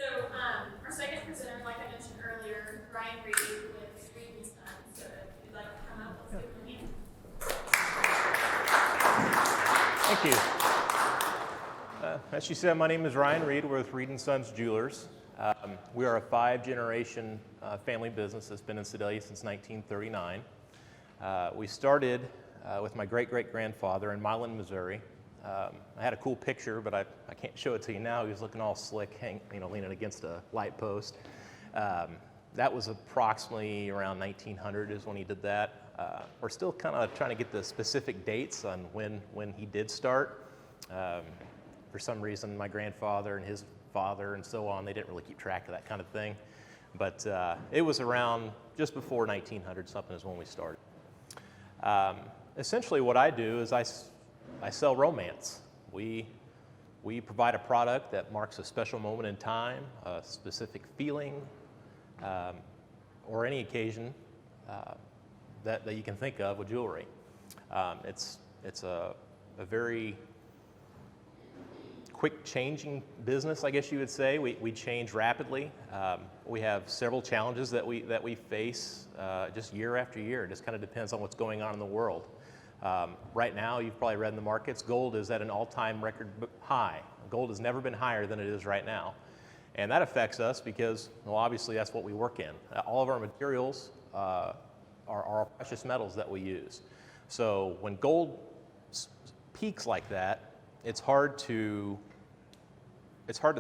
Our second presenter, like I mentioned earlier, Ryan Reed with Reed and Sons. So if you'd like to come up, let's give him a hand. Thank you. As she said, my name is Ryan Reed. We're with Reed and Sons Jewelers. We are a 5-generation family business that's been in Sedalia since 1939. We started with my great-great-grandfather in Milan, Missouri. I had a cool picture, but I can't show it to you now. He was looking all slick, leaning against a light post. That was approximately around 1900 is when he did that. We're still kind of trying to get the specific dates on when he did start. For some reason, my grandfather and his father and so on, they didn't really keep track of that kind of thing. But it was around just before 1900 something is when we started. Essentially what I do is I sell romance. We provide a product that marks a special moment in time, a specific feeling, or any occasion that you can think of with jewelry. It's a very quick changing business, I guess you would say. We change rapidly. We have several challenges that we face just year after year. It just kind of depends on what's going on in the world. Right now, you've probably read in the markets, gold is at an all-time record high. Gold has never been higher than it is right now. And that affects us because, well, obviously that's what we work in. All of our materials are precious metals that we use. So when gold peaks like that, it's hard to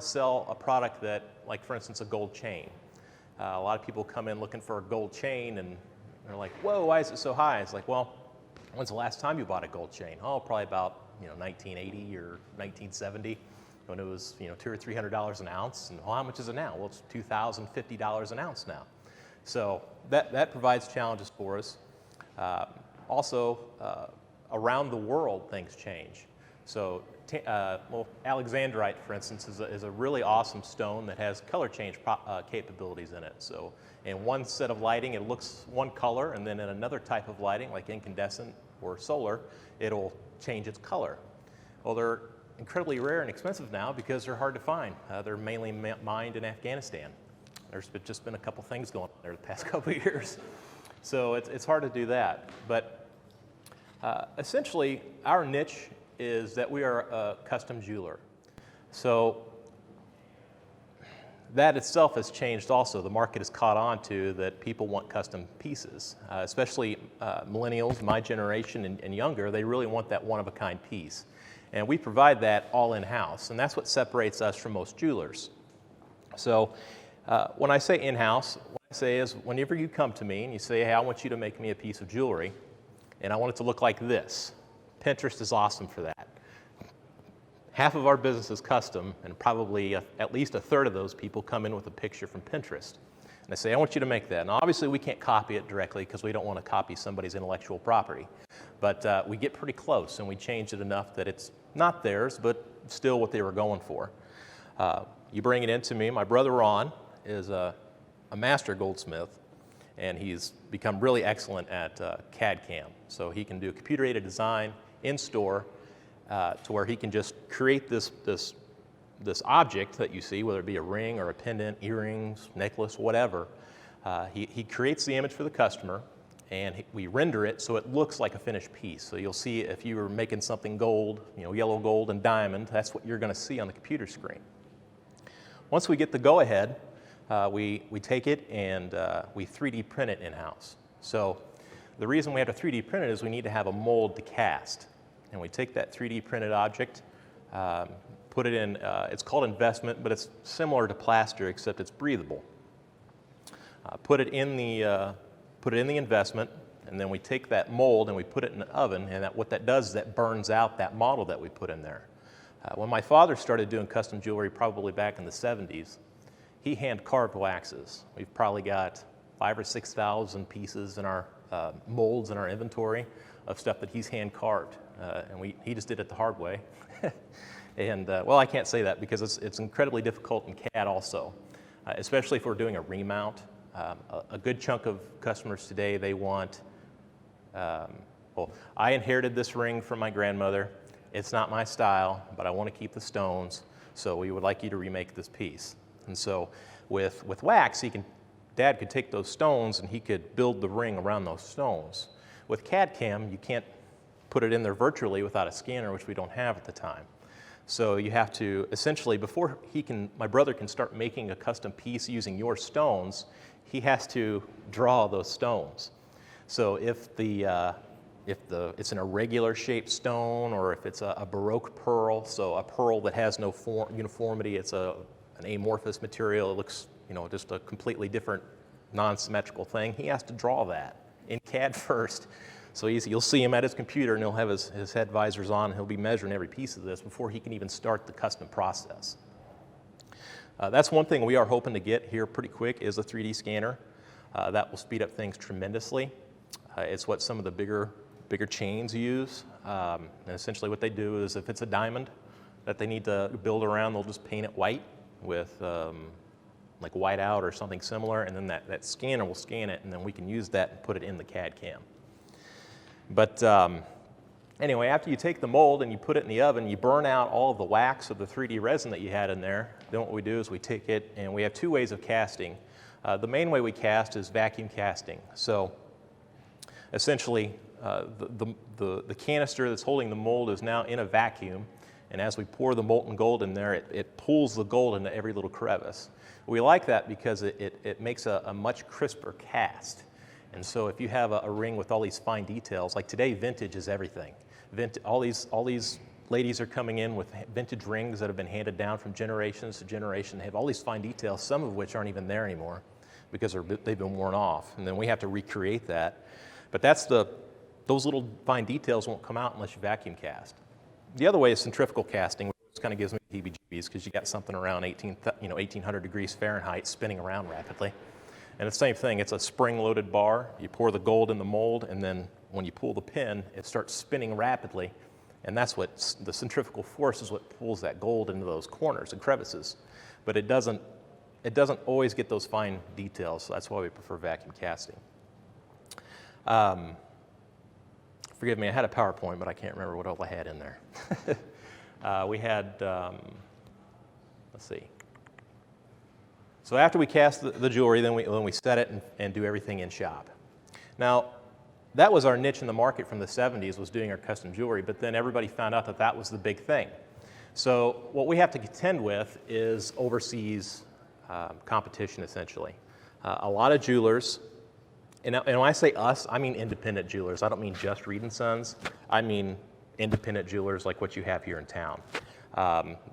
sell a product that, like for instance, a gold chain. A lot of people come in looking for a gold chain and they're like, whoa, why is it so high? It's like, well, when's the last time you bought a gold chain? Oh, probably about 1980 or 1970 when it was $200 or $300 an ounce. And well, how much is it now? Well, it's $2,050 an ounce now. So that provides challenges for us. Also, around the world, things change. So, alexandrite, for instance, is a really awesome stone that has color change capabilities in it. So, in one set of lighting, it looks one color, and then in another type of lighting, like incandescent or solar, it'll change its color. Well, they're incredibly rare and expensive now because they're hard to find. They're mainly mined in Afghanistan. There's just been a couple things going on there the past couple of years. So it's hard to do that. But essentially, our niche is that we are a custom jeweler. So that itself has changed also. The market has caught on to that people want custom pieces, especially millennials, my generation and younger. They really want that one-of-a-kind piece. And we provide that all in-house, and that's what separates us from most jewelers. So when I say in-house, what I say is whenever you come to me and you say, hey, I want you to make me a piece of jewelry, and I want it to look like this. Pinterest is awesome for that. Half of our business is custom, and probably at least a third of those people come in with a picture from Pinterest. And I say, I want you to make that. Now, obviously, we can't copy it directly because we don't want to copy somebody's intellectual property. But we get pretty close, and we change it enough that it's not theirs, but still what they were going for. You bring it in to me. My brother Ron is a master goldsmith, and he's become really excellent at CAD/CAM. So he can do computer-aided design in store to where he can just create this object that you see, whether it be a ring or a pendant, earrings, necklace, whatever. He creates the image for the customer, and we render it so it looks like a finished piece. So you'll see if you were making something gold, yellow gold and diamond, that's what you're going to see on the computer screen. Once we get the go-ahead, we take it and we 3D print it in-house. So the reason we have to 3D print it is we need to have a mold to cast. And we take that 3D printed object, put it in, it's called investment, but it's similar to plaster except it's breathable. Put it in the investment, and then we take that mold and we put it in the oven, and what that does is that burns out that model that we put in there. When my father started doing custom jewelry, probably back in the 70s, he hand-carved waxes. We've probably got 5,000 or 6,000 pieces in our molds in our inventory of stuff that he's hand-carved, and he just did it the hard way. And well, I can't say that because it's incredibly difficult in CAD also, especially if we're doing a remount. A good chunk of customers today, they want, well, I inherited this ring from my grandmother. It's not my style, but I want to keep the stones, so we would like you to remake this piece. And so with wax, Dad could take those stones and he could build the ring around those stones. With CAD-CAM, you can't put it in there virtually without a scanner, which we don't have at the time. So you have to, essentially, before my brother can start making a custom piece using your stones, he has to draw those stones. So if it's an irregular shaped stone, or if it's a Baroque pearl, so a pearl that has no uniformity, it's an amorphous material, it looks, just a completely different non-symmetrical thing, he has to draw that in CAD first. So you'll see him at his computer and he'll have his head visors on and he'll be measuring every piece of this before he can even start the custom process. That's one thing we are hoping to get here pretty quick is a 3D scanner. That will speed up things tremendously. It's what some of the bigger chains use. And essentially what they do is if it's a diamond that they need to build around, they'll just paint it white with like whiteout or something similar, and then that scanner will scan it, and then we can use that and put it in the CAD-CAM. But anyway, after you take the mold and you put it in the oven, you burn out all of the wax of the 3D resin that you had in there. Then what we do is we take it, and we have two ways of casting. The main way we cast is vacuum casting. So essentially, the canister that's holding the mold is now in a vacuum, and as we pour the molten gold in there, it pulls the gold into every little crevice. We like that because it makes a much crisper cast. And so if you have a ring with all these fine details, like today, vintage is everything. All these ladies are coming in with vintage rings that have been handed down from generations to generation. They have all these fine details, some of which aren't even there anymore because they've been worn off. And then we have to recreate that. But those little fine details won't come out unless you vacuum cast. The other way is centrifugal casting, which kind of gives me heebie-jeebies because you got something around 1800 degrees Fahrenheit spinning around rapidly. And the same thing, it's a spring-loaded bar. You pour the gold in the mold, and then when you pull the pin, it starts spinning rapidly. And that's what the centrifugal force is what pulls that gold into those corners and crevices. But it doesn't always get those fine details, so that's why we prefer vacuum casting. Forgive me, I had a PowerPoint, but I can't remember what all I had in there. We had, let's see. So after we cast the jewelry, then we set it and do everything in shop. Now, that was our niche in the market from the 70s, was doing our custom jewelry, but then everybody found out that was the big thing. So what we have to contend with is overseas competition, essentially. A lot of jewelers, and when I say us, I mean independent jewelers. I don't mean just Reed & Sons. I mean independent jewelers like what you have here in town.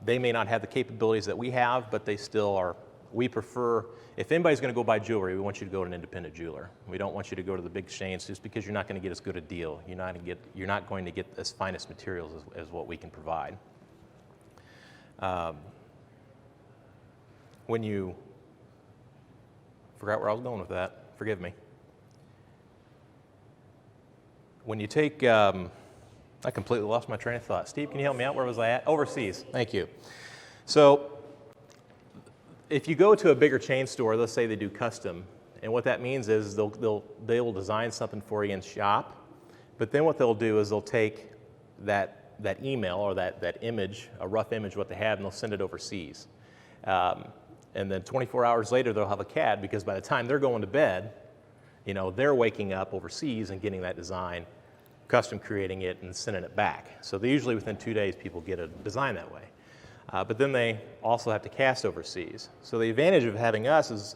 They may not have the capabilities that we have, but they still are. We prefer, if anybody's going to go buy jewelry, we want you to go to an independent jeweler. We don't want you to go to the big chains just because you're not going to get as good a deal. You're not going to get as finest materials as what we can provide. When you forgot where I was going with that, forgive me. When you take, I completely lost my train of thought. Steve, can you help me out? Where was I at? Overseas. Thank you. So, if you go to a bigger chain store, let's say they do custom, and what that means is they will design something for you in shop, but then what they'll do is they'll take that email or that image, a rough image what they have, and they'll send it overseas. And then 24 hours later, they'll have a CAD, because by the time they're going to bed, they're waking up overseas and getting that design, custom creating it, and sending it back. So usually within 2 days, people get a design that way. But then they also have to cast overseas. So the advantage of having us is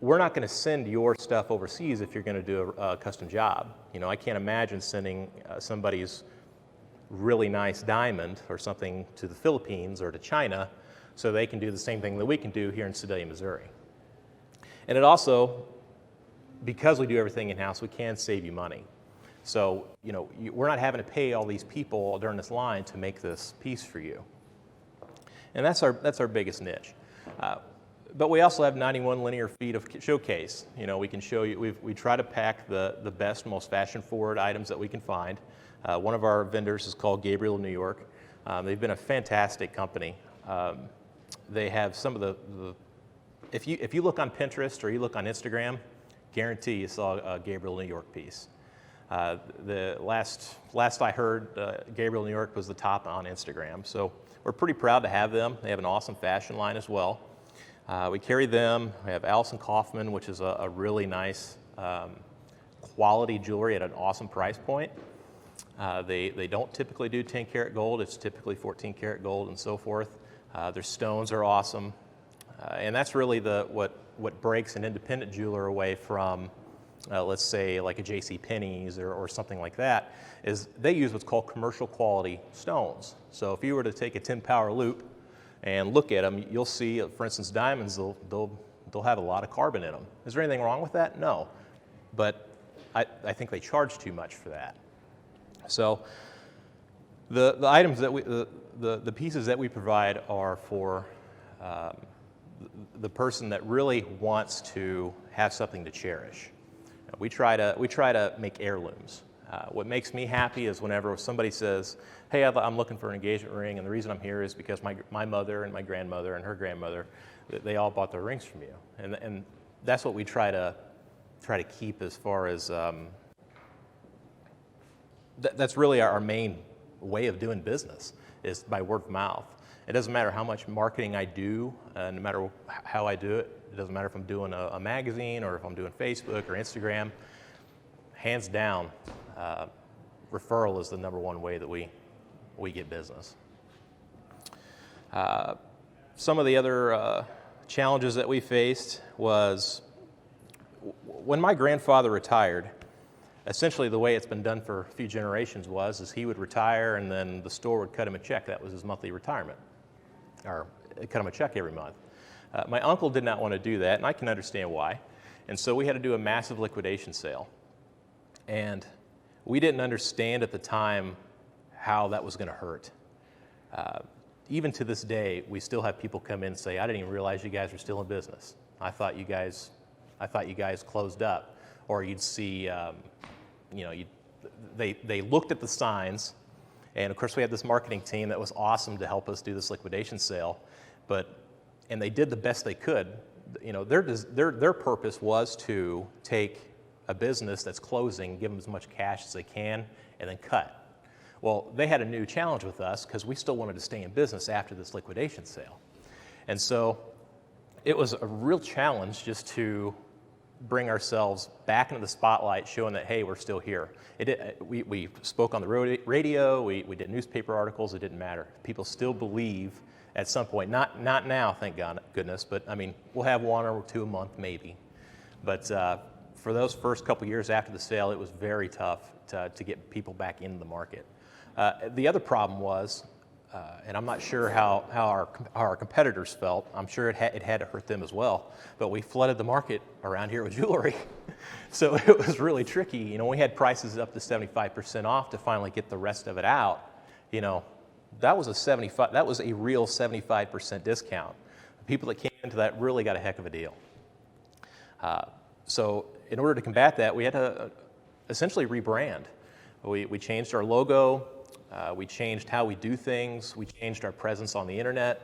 we're not going to send your stuff overseas if you're going to do a custom job. I can't imagine sending somebody's really nice diamond or something to the Philippines or to China so they can do the same thing that we can do here in Sedalia, Missouri. And it also, because we do everything in-house, we can save you money. So, we're not having to pay all these people during this line to make this piece for you. And that's our biggest niche. But we also have 91 linear feet of showcase. We can show you, we try to pack the best, most fashion-forward items that we can find. One of our vendors is called Gabriel New York. They've been a fantastic company. They have some of the if you look on Pinterest or you look on Instagram, guarantee you saw a Gabriel New York piece. The last I heard, Gabriel New York was the top on Instagram. So we're pretty proud to have them. They have an awesome fashion line as well. We carry them. We have Allison Kaufman, which is a really nice quality jewelry at an awesome price point. They don't typically do 10 karat gold. It's typically 14 karat gold and so forth. Their stones are awesome. And that's really what breaks an independent jeweler away from, let's say, like a J.C. Penney's or something like that, is they use what's called commercial quality stones. So if you were to take a 10 power loop and look at them, you'll see, for instance, diamonds, they'll have a lot of carbon in them. Is there anything wrong with that? No. But I think they charge too much for that. So the items that the pieces that we provide are for the person that really wants to have something to cherish. We try to make heirlooms. What makes me happy is whenever somebody says, "Hey, I'm looking for an engagement ring, and the reason I'm here is because my mother and my grandmother and her grandmother, they all bought their rings from you," and that's what we try to keep as far as that's really our main way of doing business, is by word of mouth. It doesn't matter how much marketing I do, no matter how I do it. It doesn't matter if I'm doing a magazine or if I'm doing Facebook or Instagram. Hands down, referral is the number one way that we get business. Some of the other challenges that we faced was when my grandfather retired. Essentially, the way it's been done for a few generations is he would retire and then the store would cut him a check. That was his monthly retirement, or cut him a check every month. My uncle did not want to do that, and I can understand why. And so we had to do a massive liquidation sale. And we didn't understand at the time how that was going to hurt. Even to this day, we still have people come in and say, "I didn't even realize you guys were still in business. I thought you guys closed up." Or you'd see, they looked at the signs, and of course we had this marketing team that was awesome to help us do this liquidation sale, and they did the best they could. Their purpose was to take a business that's closing, give them as much cash as they can, and then cut. Well, they had a new challenge with us because we still wanted to stay in business after this liquidation sale. And so it was a real challenge just to bring ourselves back into the spotlight, showing that, hey, we're still here. We spoke on the radio, we did newspaper articles, it didn't matter. People still believe at some point, not now, thank goodness, but I mean, we'll have one or two a month maybe. But for those first couple years after the sale, it was very tough to get people back into the market. The other problem was, and I'm not sure how our competitors felt. I'm sure it had to hurt them as well. But we flooded the market around here with jewelry, so it was really tricky. We had prices up to 75% off to finally get the rest of it out. That was a real 75% discount. The people that came into that really got a heck of a deal. So in order to combat that, we had to essentially rebrand. We changed our logo. We changed how we do things. We changed our presence on the internet.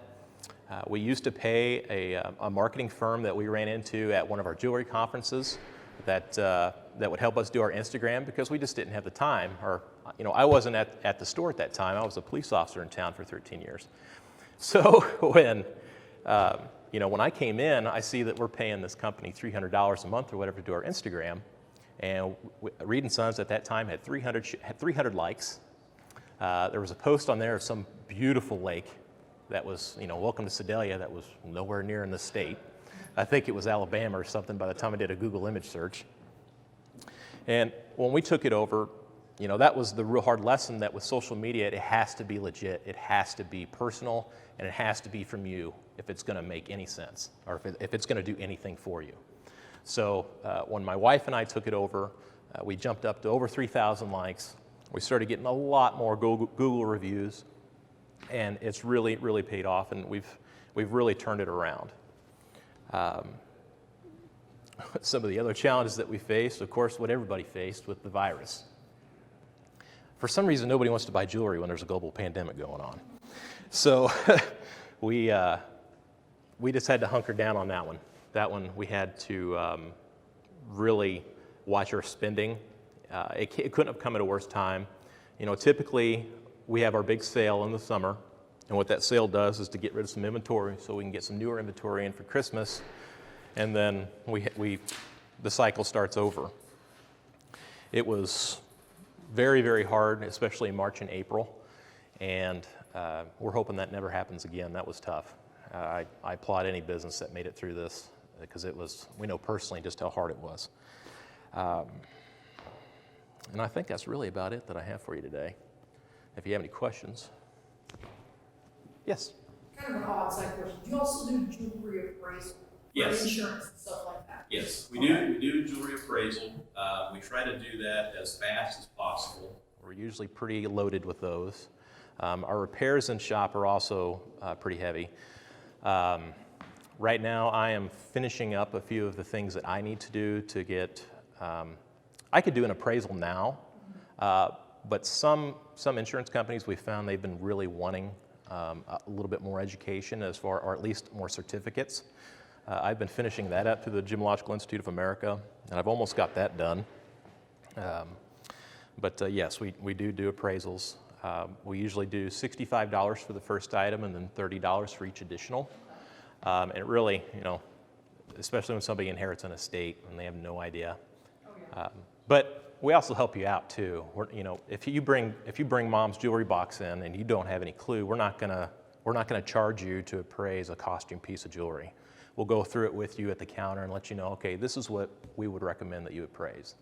We used to pay a marketing firm that we ran into at one of our jewelry conferences that would help us do our Instagram, because we just didn't have the time. Or, I wasn't at the store at that time. I was a police officer in town for 13 years. So when I came in, I see that we're paying this company $300 a month or whatever to do our Instagram, and Reed & Sons at that time had 300 likes. There was a post on there of some beautiful lake that was, welcome to Sedalia, that was nowhere near in the state. I think it was Alabama or something by the time I did a Google image search. And when we took it over, that was the real hard lesson, that with social media, it has to be legit, it has to be personal, and it has to be from you if it's going to make any sense, or if it's going to do anything for you. So when my wife and I took it over, we jumped up to over 3,000 likes. We started getting a lot more Google reviews, and it's really, really paid off, and we've really turned it around. Some of the other challenges that we faced, of course, what everybody faced with the virus. For some reason, nobody wants to buy jewelry when there's a global pandemic going on. So we just had to hunker down on that one. That one we had to really watch our spending. It couldn't have come at a worse time. Typically we have our big sale in the summer, And what that sale does is to get rid of some inventory so we can get some newer inventory in for Christmas, and then the cycle starts over. It was very, very hard, especially in March and April, and we're hoping that never happens again. That was tough. I applaud any business that made it through this, because we know personally just how hard it was. And I think that's really about it that I have for you today. If you have any questions. Yes? Kind of an odd side question. Do you also do jewelry appraisal? Yes. For insurance and stuff like that? Yes, we do jewelry appraisal. We try to do that as fast as possible. We're usually pretty loaded with those. Our repairs in shop are also pretty heavy. Right now, I am finishing up a few of the things that I need to do to get. I could do an appraisal now, but some insurance companies we found they've been really wanting a little bit more education or at least more certificates. I've been finishing that up through the Gemological Institute of America, and I've almost got that done. But yes, we do appraisals. We usually do $65 for the first item and then $30 for each additional. And it really, especially when somebody inherits an estate and they have no idea. But we also help you out too. If you bring mom's jewelry box in and you don't have any clue, we're not gonna charge you to appraise a costume piece of jewelry. We'll go through it with you at the counter and let you know, okay, this is what we would recommend that you appraise.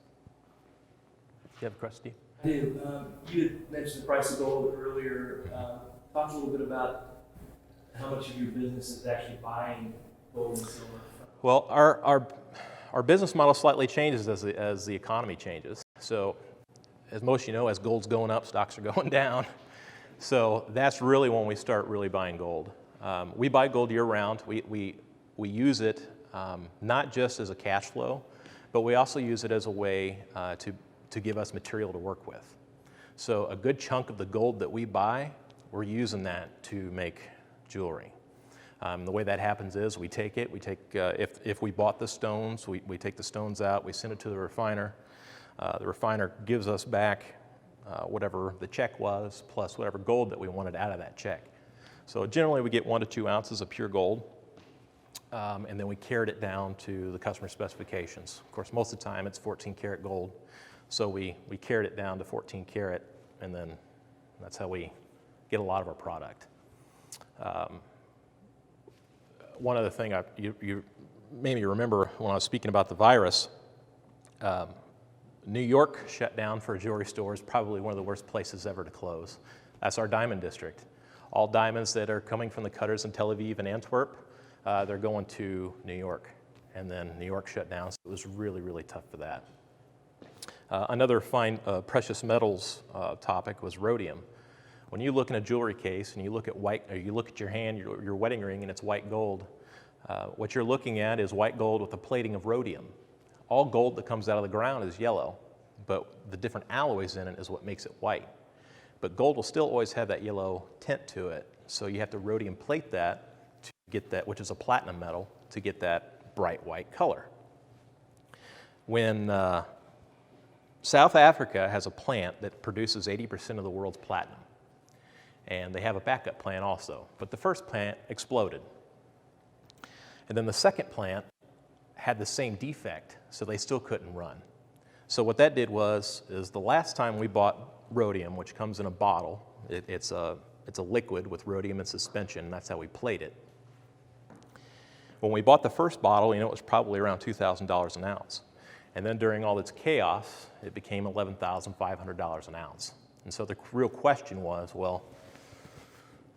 You have a question, Steve? I do. You had mentioned the price of gold earlier. Talk a little bit about how much of your business is actually buying gold and silver. Well, our business model slightly changes as the economy changes. So, as most of you know, as gold's going up, stocks are going down. So that's really when we start really buying gold. We buy gold year round. We use it not just as a cash flow, but we also use it as a way to give us material to work with. So a good chunk of the gold that we buy, we're using that to make jewelry. The way that happens is we take if we bought the stones, we take the stones out, we send it to the refiner. The refiner gives us back whatever the check was, plus whatever gold that we wanted out of that check. So generally we get 1 to 2 ounces of pure gold, and then we carat it down to the customer specifications. Of course, most of the time it's 14 karat gold. So we carat it down to 14 karat, and then that's how we get a lot of our product. One other thing you maybe remember when I was speaking about the virus, New York shut down for jewelry stores, probably one of the worst places ever to close. That's our diamond district. All diamonds that are coming from the cutters in Tel Aviv and Antwerp, they're going to New York. And then New York shut down, so it was really, really tough for that. Another fine precious metals topic was rhodium. When you look in a jewelry case and you look at you look at your hand, your wedding ring, and it's white gold, what you're looking at is white gold with a plating of rhodium. All gold that comes out of the ground is yellow, but the different alloys in it is what makes it white. But gold will still always have that yellow tint to it, so you have to rhodium plate that to get that, which is a platinum metal, to get that bright white color. When South Africa has a plant that produces 80% of the world's platinum, and they have a backup plant also, but the first plant exploded. And then the second plant had the same defect, so they still couldn't run. So what that did is the last time we bought rhodium, which comes in a bottle, it's a liquid with rhodium in suspension, and that's how we plate it. When we bought the first bottle, it was probably around $2,000 an ounce. And then during all its chaos, it became $11,500 an ounce. And so the real question was, well,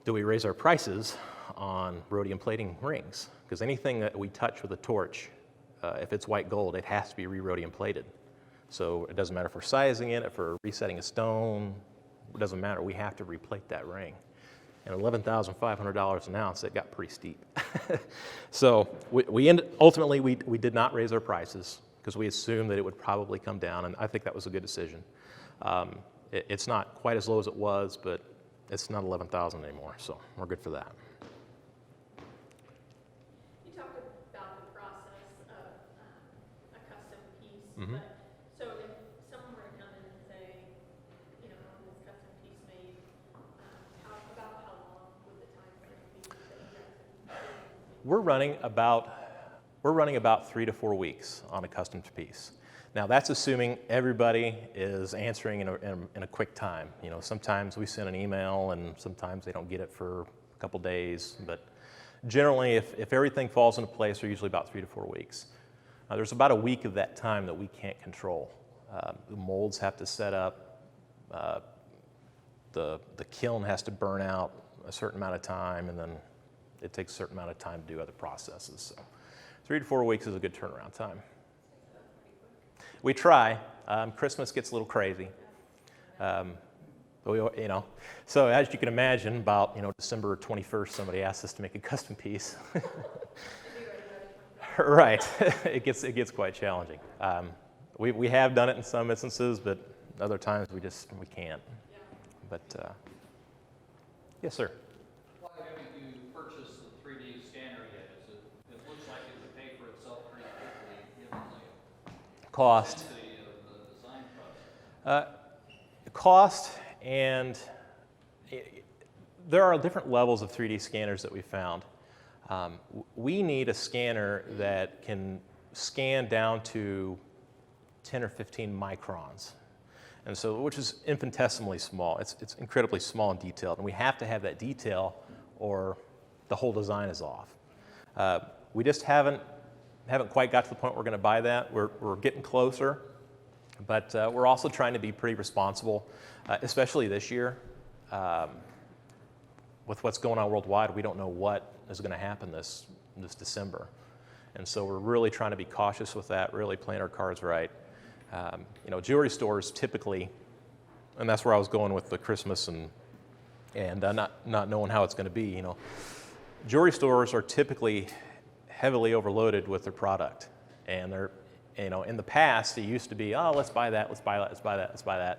do we raise our prices on rhodium plating rings? Because anything that we touch with a torch, if it's white gold, it has to be re-rhodium plated. So it doesn't matter if we're sizing it, if we're resetting a stone, it doesn't matter. We have to replate that ring. And $11,500 an ounce, it got pretty steep. So ultimately, we did not raise our prices because we assumed that it would probably come down, and I think that was a good decision. It's not quite as low as it was, but it's not 11,000 anymore, so we're good for that. You talked about the process of a custom piece, Mhm. but so if someone were to come in and say, I want this custom piece made, how long would We're running about 3 to 4 weeks on a custom piece. Now that's assuming everybody is answering in a quick time. You know, sometimes we send an email and sometimes they don't get it for a couple days, but generally if everything falls into place, they're usually about 3 to 4 weeks. There's about a week of that time that we can't control. The molds have to set up, the kiln has to burn out a certain amount of time, and then it takes a certain amount of time to do other processes. So 3 to 4 weeks is a good turnaround time. We try. Christmas gets a little crazy. But we, you know, so as you can imagine, about December 21st, somebody asks us to make a custom piece. Right. It gets quite challenging. We have done it in some instances, but other times we can't. Yeah. But yes, sir. Why haven't you purchased the 3D scanner yet? It looks like it would pay for itself pretty quickly given the Cost. intensity of the design process. Cost, and there are different levels of 3D scanners that we found. We need a scanner that can scan down to 10 or 15 microns, and so which is infinitesimally small. It's incredibly small and detailed, and we have to have that detail, or the whole design is off. We just haven't quite got to the point we're going to buy that. We're getting closer, but we're also trying to be pretty responsible, especially this year. With what's going on worldwide, we don't know what is going to happen this December. And so we're really trying to be cautious with that, really playing our cards right. Jewelry stores typically, and that's where I was going with the Christmas and not knowing how it's going to be. Jewelry stores are typically heavily overloaded with their product, and they're, in the past it used to be, oh, let's buy that, and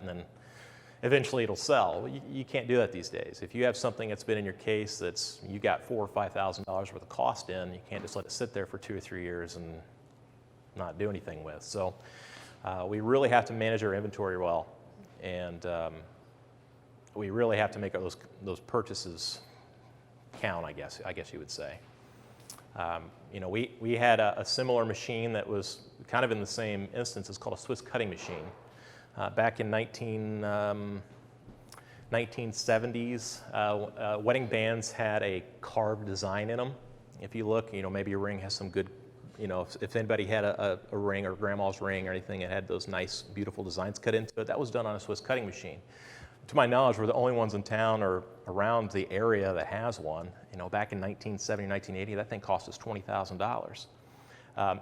then eventually it'll sell. You can't do that these days. If you have something that's been in your case that's you got $4,000 or $5,000 worth of cost in, you can't just let it sit there for 2 or 3 years and not do anything with. So we really have to manage our inventory well, and we really have to make those purchases count, I guess you would say. We had a similar machine that was kind of in the same instance. It's called a Swiss cutting machine. Back in 1970s, wedding bands had a carved design in them. If you look, maybe your ring has some good, if anybody had a ring or grandma's ring or anything, it had those nice, beautiful designs cut into it. That was done on a Swiss cutting machine. To my knowledge, we're the only ones in town or around the area that has one. Back in 1970, 1980, that thing cost us $20,000.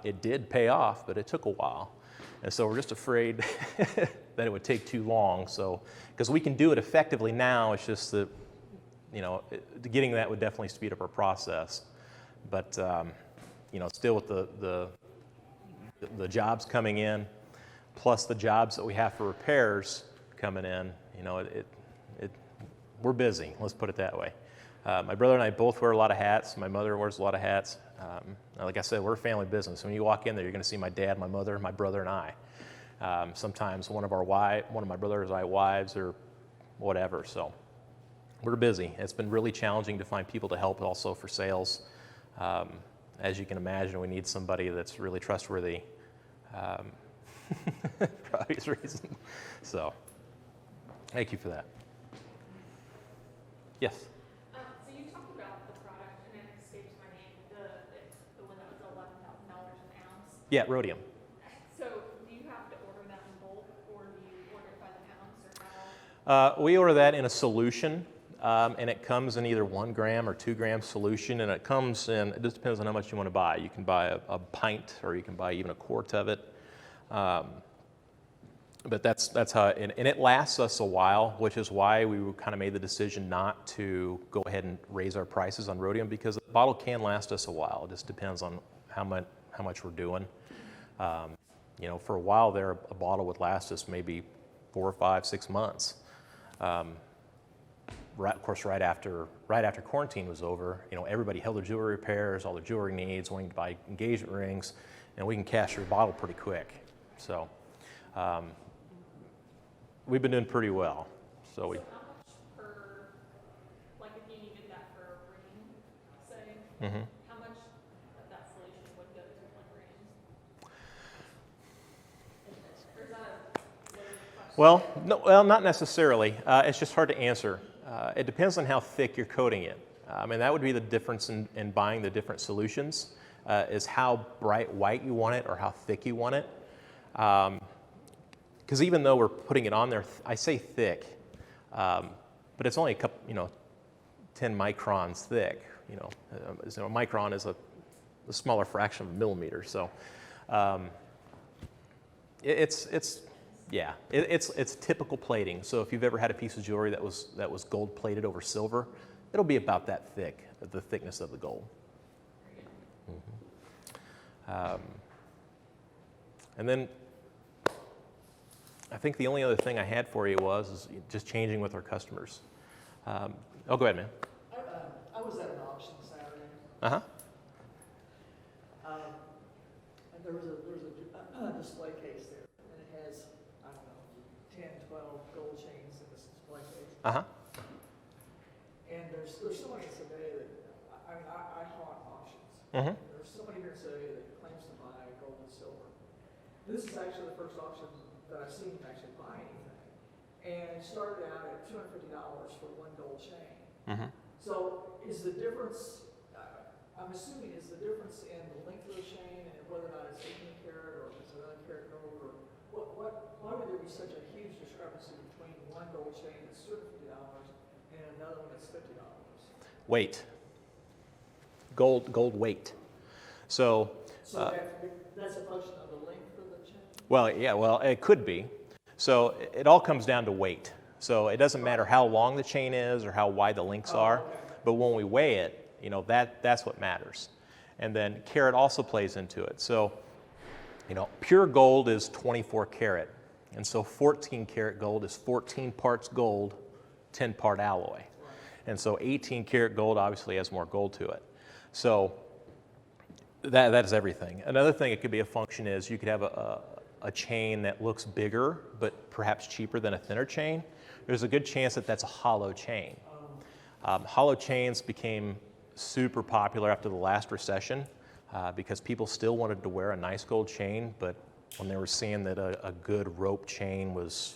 It did pay off, but it took a while. And so we're just afraid that it would take too long. So, because we can do it effectively now, it's just that, getting that would definitely speed up our process. But, still with the jobs coming in, plus the jobs that we have for repairs coming in, we're busy. Let's put it that way. My brother and I both wear a lot of hats. My mother wears a lot of hats. Like I said, we're a family business. When you walk in there, you're going to see my dad, my mother, my brother, and I. Sometimes one of my brother's wives, or whatever. So we're busy. It's been really challenging to find people to help also for sales. As you can imagine, we need somebody that's really trustworthy, for obvious reasons. So thank you for that. Yes. So you talked about the product, and it escapes my name, the one that was $11,000 an ounce. Yeah, rhodium. So do you have to order that in bulk, or do you order it by the ounce, or how? We order that in a solution, and it comes in either 1 gram or 2 gram solution, and it comes in, it just depends on how much you want to buy. You can buy a pint, or you can buy even a quart of it. But that's how, and it lasts us a while, which is why we kind of made the decision not to go ahead and raise our prices on rhodium, because the bottle can last us a while. It just depends on how much we're doing. For a while there, a bottle would last us maybe 4 or 5, 6 months. Of course, right after quarantine was over, everybody held their jewelry repairs, all their jewelry needs, wanting to buy engagement rings, and we can cash your bottle pretty quick. So. We've been doing pretty well. So How much per, like if you needed that for a ring, say, how much Well, no, well, not necessarily. It's just hard to answer. It depends on how thick you're coating it. I mean, that would be the difference in buying the different solutions, is how bright white you want it or how thick you want it. Because even though we're putting it on there, I say thick, but it's only a couple, 10 microns thick. So a micron is a smaller fraction of a millimeter. So it's typical plating. So if you've ever had a piece of jewelry that was gold plated over silver, it'll be about that thick, the thickness of the gold. And then I think the only other thing I had for you is just changing with our customers. Go ahead, man. I was at an auction Saturday, Uh-huh. and there was a display case there, and it has, I don't know, 10, 12 gold chains in this display case. Uh-huh. And there's somebody in Sedalia that, I haunt auctions. Mm-hmm. There's somebody here in Sedalia that claims to buy gold and silver. This is actually the first auction that I've seen actually buy anything. And it started out at $250 for one gold chain. Mm-hmm. So is the difference, I'm assuming, is the difference in the length of the chain and whether or not it's 18 karat or if it's 11 karat gold, or why would there be such a huge discrepancy between one gold chain that's $250 and another one that's $50? Weight. Gold weight. So that's a function of the length of the chain? Well, yeah, it could be. So it all comes down to weight. So it doesn't matter how long the chain is or how wide the links are, but when we weigh it, that's what matters. And then carat also plays into it. So, pure gold is 24 karat. And so 14 karat gold is 14 parts gold, 10 part alloy. And so 18 karat gold obviously has more gold to it. So that is everything. Another thing it could be a function is you could have a chain that looks bigger but perhaps cheaper than a thinner chain. There's a good chance that that's a hollow chain. Hollow chains became super popular after the last recession because people still wanted to wear a nice gold chain, but when they were seeing that a good rope chain was,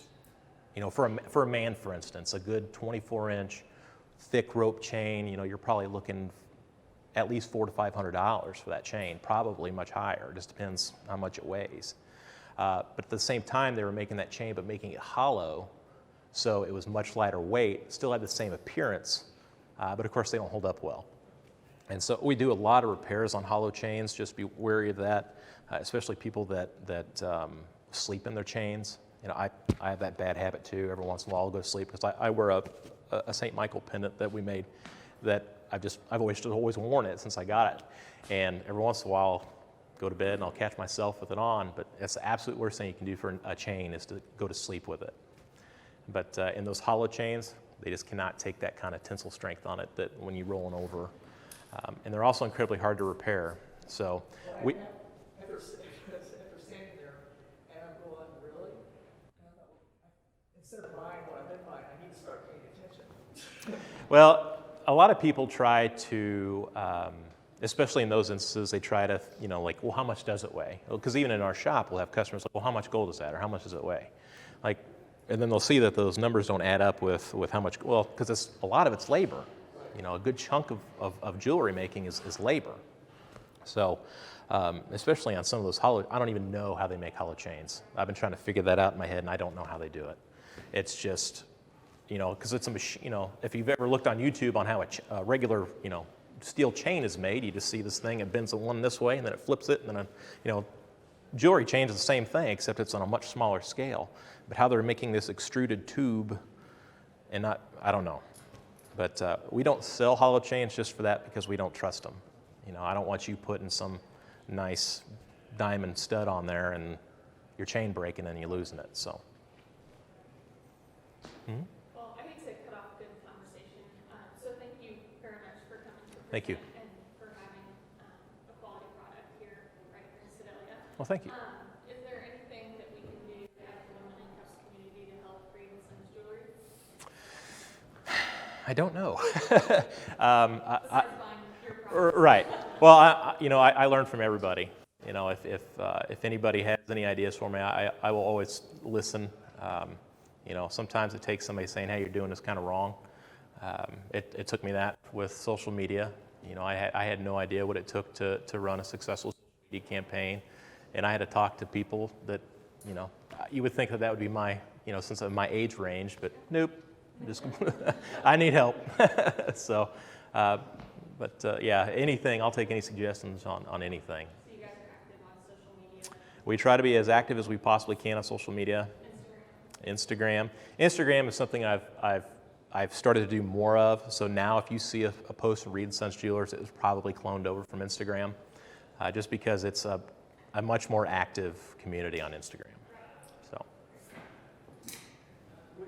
for a man, for instance, a good 24-inch thick rope chain, you're probably looking at least $400 to $500 for that chain, probably much higher. It just depends how much it weighs. But at the same time, they were making that chain, but making it hollow, so it was much lighter weight, still had the same appearance, but of course they don't hold up well. And so we do a lot of repairs on hollow chains. Just be wary of that, especially people that sleep in their chains. I have that bad habit too. Every once in a while I'll go to sleep because I wear a St. Michael pendant that we made that I've always worn it since I got it. And every once in a while I'll go to bed and I'll catch myself with it on, but it's the absolute worst thing you can do for a chain is to go to sleep with it. But in those hollow chains, they just cannot take that kind of tensile strength on it that when you're rolling over. And they're also incredibly hard to repair. So we. After standing there, and I'm going, really? And I thought, instead of buying what I've been buying, I need to start paying attention. Well, a lot of people try to, especially in those instances, they try to, well, how much does it weigh? Because even in our shop, we'll have customers like, well, how much gold is that, or how much does it weigh? And then they'll see that those numbers don't add up with how much, because a lot of it's labor. A good chunk of jewelry making is labor. So, especially on some of those hollow, I don't even know how they make hollow chains. I've been trying to figure that out in my head, and I don't know how they do it. It's just, because it's a machine, if you've ever looked on YouTube on how a regular, steel chain is made, you just see this thing, it bends the one this way, and then it flips it, and then, jewelry chain is the same thing, except it's on a much smaller scale. But how they're making this extruded tube, and I don't know. But we don't sell hollow chains just for that because we don't trust them. I don't want you putting some nice diamond stud on there and your chain breaking and you losing it. So. Mm-hmm. Well, I hate to cut off a good conversation, so thank you very much for coming to present. Thank you. And for having a quality product here, right here in Sedalia. Well, thank you. Is there anything that we can do as a women in Cuffs community to help Reed and Sons Jewelry? I don't know. Besides buying your product. Right. Well, I learn from everybody. If anybody has any ideas for me, I will always listen. You know, sometimes it takes somebody saying, hey, you're doing this kind of wrong. It took me that with social media. You know, I had no idea what it took to run a successful social media campaign, and I had to talk to people that, you know, you would think that that would be my, you know, since of my age range, but nope, just I need help. So, yeah, anything, I'll take any suggestions on anything. So you guys are active on social media? We try to be as active as we possibly can on social media. Instagram is something I've started to do more of. So now if you see a post from Reed & Sons Jewelers, it was probably cloned over from Instagram, just because it's a much more active community on Instagram. So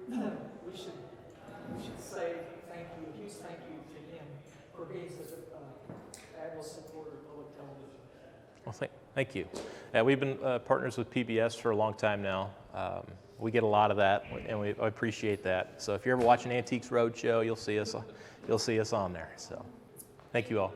We should say thank you, a huge thank you to him for being such an admirable supporter of public television. well, thank you. We've been partners with PBS for a long time now. We get a lot of that, and I appreciate that. So if you're ever watching Antiques Roadshow, you'll see us on there. So thank you all.